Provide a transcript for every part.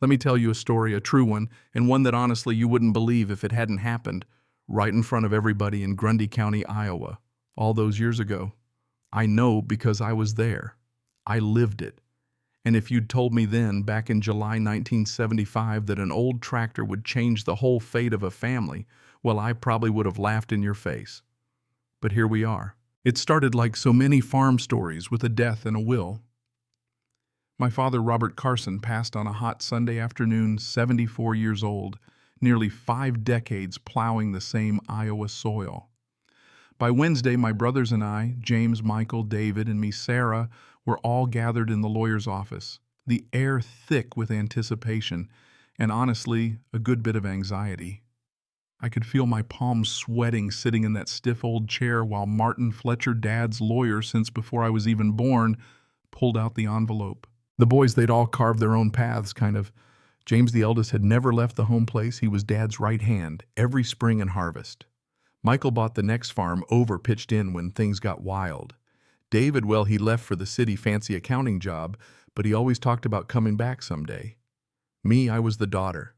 Let me tell you a story, a true one, and one that honestly you wouldn't believe if it hadn't happened, right in front of everybody in Grundy County, Iowa, all those years ago. I know because I was there. I lived it. And if you'd told me then, back in July 1975, that an old tractor would change the whole fate of a family, well, I probably would have laughed in your face. But here we are. It started like so many farm stories, with a death and a will. My father, Robert Carson, passed on a hot Sunday afternoon, 74 years old, nearly 5 decades plowing the same Iowa soil. By Wednesday, my brothers and I, James, Michael, David, and me, Sarah, were all gathered in the lawyer's office, the air thick with anticipation, and honestly, a good bit of anxiety. I could feel my palms sweating sitting in that stiff old chair while Martin Fletcher, Dad's lawyer since before I was even born, pulled out the envelope. The boys, they'd all carved their own paths, kind of. James, the eldest, had never left the home place. He was Dad's right hand, every spring and harvest. Michael bought the next farm over, pitched in when things got wild. David, well, he left for the city fancy accounting job, but he always talked about coming back someday. Me, I was the daughter.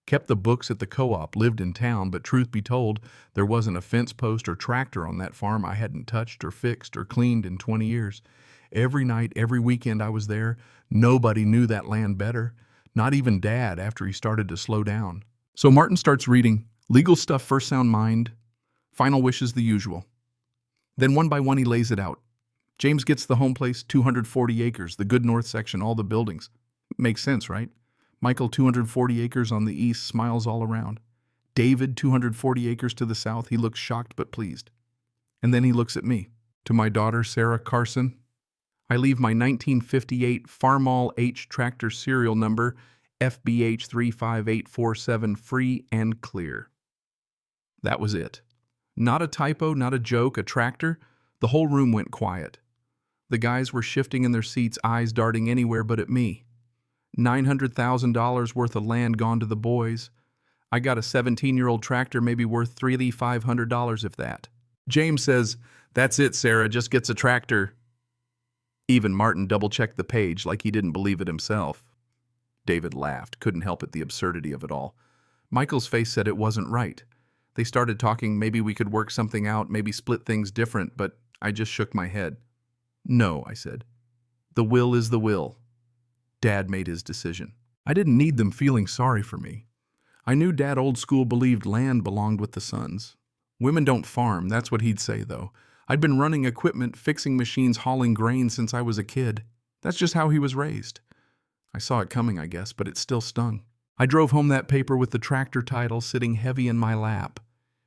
Kept the books at the co-op, lived in town, but truth be told, there wasn't a fence post or tractor on that farm I hadn't touched or fixed or cleaned in 20 years. Every night, every weekend I was there. Nobody knew that land better. Not even Dad after he started to slow down. So Martin starts reading. Legal stuff first, sound mind. Final wishes the usual. Then one by one he lays it out. James gets the home place, 240 acres, the good north section, all the buildings. Makes sense, right? Michael, 240 acres on the east, smiles all around. David, 240 acres to the south. He looks shocked but pleased. And then he looks at me. To my daughter, Sarah Carson, I leave my 1958 Farmall H tractor serial number, FBH 35847, free and clear. That was it. Not a typo, not a joke, a tractor. The whole room went quiet. The guys were shifting in their seats, eyes darting anywhere but at me. $900,000 worth of land gone to the boys. I got a 17-year-old tractor maybe worth $3,500 if that. James says, "That's it, Sarah, just gets a tractor." Even Martin double-checked the page like he didn't believe it himself. David laughed, couldn't help it, the absurdity of it all. Michael's face said it wasn't right. They started talking, maybe we could work something out, maybe split things different, but I just shook my head. "No," I said. "The will is the will." Dad made his decision. I didn't need them feeling sorry for me. I knew Dad old school believed land belonged with the sons. Women don't farm, that's what he'd say, though. I'd been running equipment, fixing machines, hauling grain since I was a kid. That's just how he was raised. I saw it coming, I guess, but it still stung. I drove home that paper with the tractor title sitting heavy in my lap.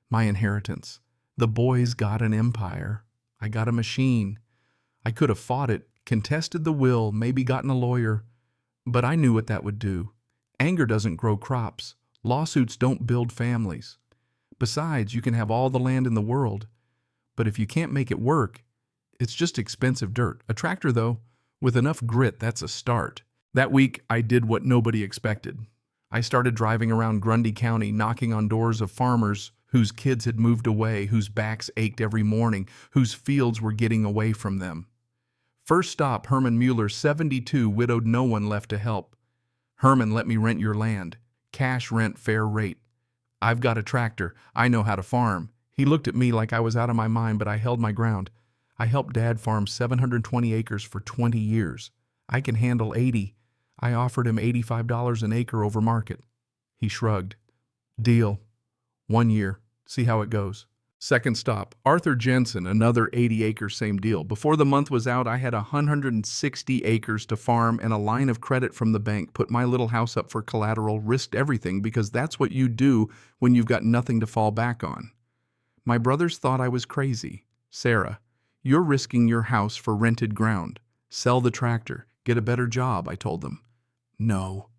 My inheritance. The boys got an empire. I got a machine. I could have fought it, contested the will, maybe gotten a lawyer. But I knew what that would do. Anger doesn't grow crops. Lawsuits don't build families. Besides, you can have all the land in the world. But if you can't make it work, it's just expensive dirt. A tractor, though, with enough grit, that's a start. That week, I did what nobody expected. I started driving around Grundy County, knocking on doors of farmers whose kids had moved away, whose backs ached every morning, whose fields were getting away from them. First stop, Herman Mueller, 72, widowed, no one left to help. "Herman, let me rent your land. Cash rent, fair rate. I've got a tractor. I know how to farm." He looked at me like I was out of my mind, but I held my ground. I helped Dad farm 720 acres for 20 years. I can handle 80. I offered him $85 an acre over market. He shrugged. "Deal. 1 year. See how it goes." Second stop, Arthur Jensen, another 80 acres, same deal. Before the month was out, I had 160 acres to farm and a line of credit from the bank, put my little house up for collateral, risked everything because that's what you do when you've got nothing to fall back on. My brothers thought I was crazy. "Sarah, you're risking your house for rented ground. Sell the tractor. Get a better job," I told them. "No.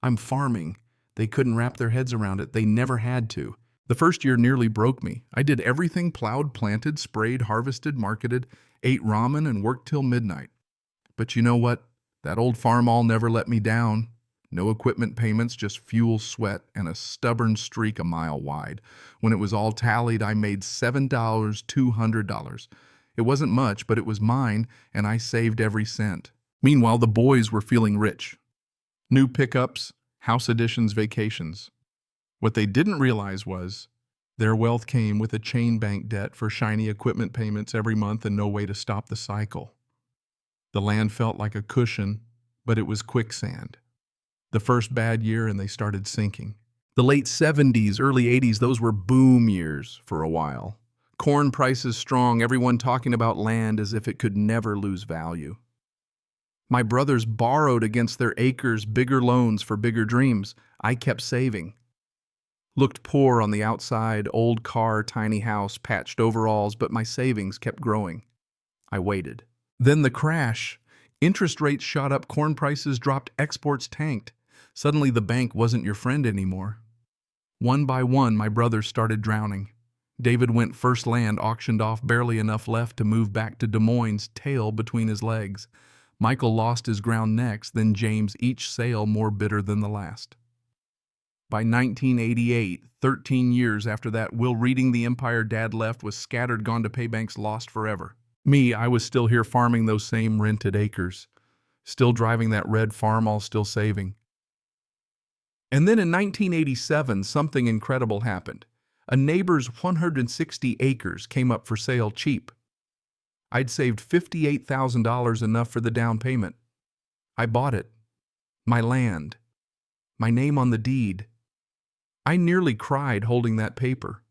I'm farming." They couldn't wrap their heads around it. They never had to. The first year nearly broke me. I did everything: plowed, planted, sprayed, harvested, marketed, ate ramen, and worked till midnight. But you know what? That old Farmall never let me down. No equipment payments, just fuel, sweat, and a stubborn streak a mile wide. When it was all tallied, I made $7,200. It wasn't much, but it was mine, and I saved every cent. Meanwhile, the boys were feeling rich. New pickups, House additions, vacations. What they didn't realize was their wealth came with a chain bank debt for shiny equipment payments every month and no way to stop the cycle. The land felt like a cushion, but it was quicksand. The first bad year and they started sinking. The late 70s, early 80s, those were boom years for a while. Corn prices strong, everyone talking about land as if it could never lose value. My brothers borrowed against their acres, bigger loans for bigger dreams. I kept saving. Looked poor on the outside, old car, tiny house, patched overalls, but my savings kept growing. I waited. Then the crash. Interest rates shot up, corn prices dropped, exports tanked. Suddenly the bank wasn't your friend anymore. One by one, my brothers started drowning. David went first land, auctioned off, barely enough left to move back to Des Moines, tail between his legs. Michael lost his ground next, then James, each sale more bitter than the last. By 1988, 13 years after that, Will reading the empire Dad left was scattered, gone to pay banks, lost forever. Me, I was still here farming those same rented acres. Still driving that red farm, all still saving. And then in 1987, something incredible happened. A neighbor's 160 acres came up for sale cheap. I'd saved $58,000, enough for the down payment. I bought it. My land. My name on the deed. I nearly cried holding that paper.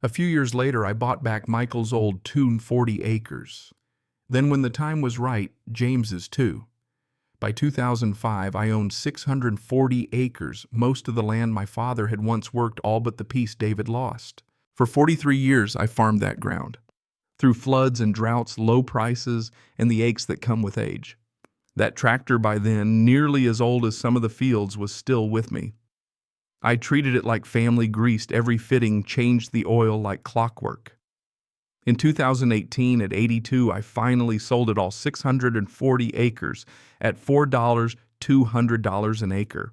A few years later, I bought back Michael's old 240 acres. Then when the time was right, James's too. By 2005, I owned 640 acres, most of the land my father had once worked, all but the piece David lost. For 43 years, I farmed that ground. Through floods and droughts, low prices, and the aches that come with age. That tractor, by then, nearly as old as some of the fields, was still with me. I treated it like family, greased every fitting, changed the oil like clockwork. In 2018, at 82, I finally sold it all, 640 acres, at $200 an acre.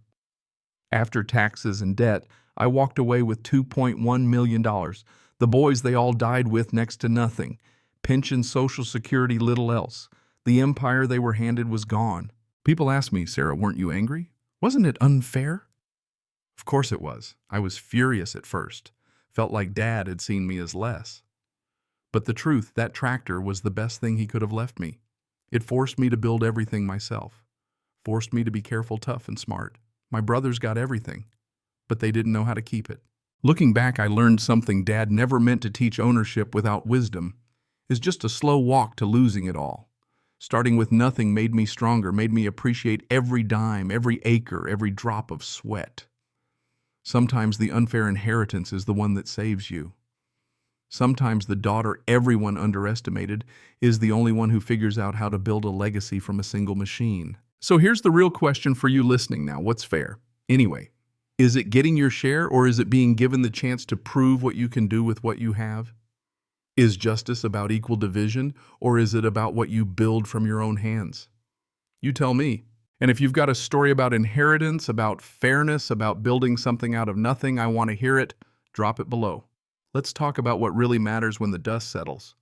After taxes and debt, I walked away with $2.1 million. The boys, they all died with next to nothing. Pension, Social Security, little else. The empire they were handed was gone. People ask me, Sarah, weren't you angry? Wasn't it unfair? Of course it was. I was furious at first. Felt like Dad had seen me as less. But the truth, that tractor was the best thing he could have left me. It forced me to build everything myself. Forced me to be careful, tough, and smart. My brothers got everything, but they didn't know how to keep it. Looking back, I learned something Dad never meant to teach: ownership without wisdom is just a slow walk to losing it all. Starting with nothing made me stronger, made me appreciate every dime, every acre, every drop of sweat. Sometimes the unfair inheritance is the one that saves you. Sometimes the daughter everyone underestimated is the only one who figures out how to build a legacy from a single machine. So here's the real question for you listening now. What's fair? Anyway, is it getting your share, or is it being given the chance to prove what you can do with what you have? Is justice about equal division, or is it about what you build from your own hands? You tell me. And if you've got a story about inheritance, about fairness, about building something out of nothing, I want to hear it. Drop it below. Let's talk about what really matters when the dust settles.